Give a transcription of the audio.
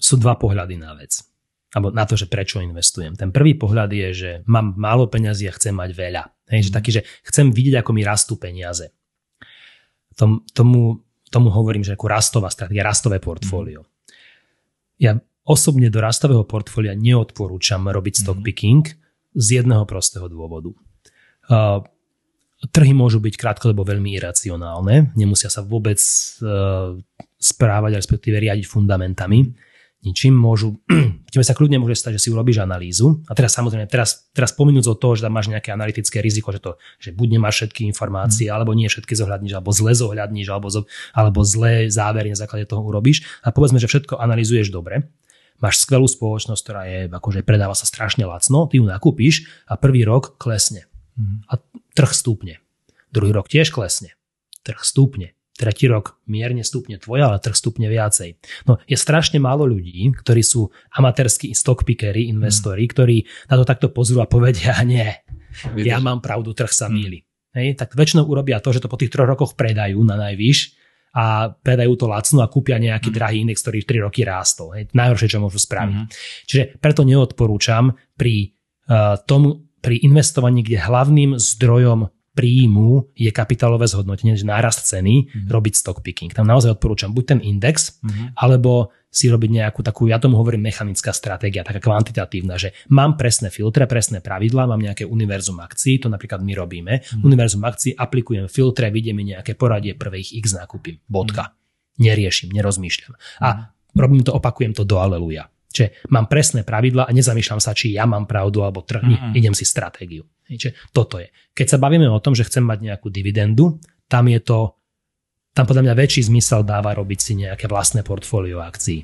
sú dva pohľady na vec. Alebo na to, že prečo investujem. Ten prvý pohľad je, že mám málo peňazí a chcem mať veľa. Hej, že taký, že chcem vidieť, ako mi rastú peniaze. Tomu hovorím, že ako rastová stratégia, rastové portfólio. Ja osobne do rastového portfólia neodporúčam robiť stock picking z jedného prostého dôvodu. Trhy môžu byť krátkodobo veľmi iracionálne, nemusia sa vôbec správať, respektíve riadiť fundamentami. Ničím tebe sa kľudne môže stať, že si urobíš analýzu. A teraz samozrejme, teraz pominúc od toho, že tam máš nejaké analytické riziko, že buď nemáš všetky informácie, alebo nie všetky zohľadníš, alebo zle zohľadníš, alebo zlé závery na základe toho urobíš. A povedzme, že všetko analyzuješ dobre. Máš skvelú spoločnosť, ktorá je, akože predáva sa strašne lacno, ty ju nakúpiš a prvý rok klesne. A trh stúpne. Druhý rok tiež klesne. Trh stúpne. Tretí rok mierne stúpne tvoja, ale trh stúpne viacej. No, je strašne málo ľudí, ktorí sú amatérski stock pickery, investori, ktorí na to takto pozrú a povedia, nie, ja mám pravdu, trh sa mýli. Hej, tak väčšinou urobia to, že to po tých 3 rokoch predajú na najvyš a predajú to lacno a kúpia nejaký drahý index, ktorý 3 roky rástol. Hej, najhoršie, čo môžu spraviť. Čiže preto neodporúčam pri investovaní, kde hlavným zdrojom príjmu je kapitálové zhodnotenie, že nárast ceny, robiť stock picking. Tam naozaj odporúčam buď ten index, alebo si robiť nejakú takú, ja tomu hovorím mechanická stratégia, taká kvantitatívna, že mám presné filtre, presné pravidlá, mám nejaké univerzum akcií, to napríklad my robíme. Univerzum akcií, aplikujem filtre, vidie mi nejaké poradie, prvých x nakúpim. Bodka. Neriešim, nerozmýšľam. A robím to, opakujem to do aleluja. Čiže mám presné pravidlá a nezamýšľam sa, či ja mám pravdu alebo trh, idem si stratégiu. Čiže toto je. Keď sa bavíme o tom, že chcem mať nejakú dividendu, tam podľa mňa väčší zmysel dáva robiť si nejaké vlastné portfólio akcií.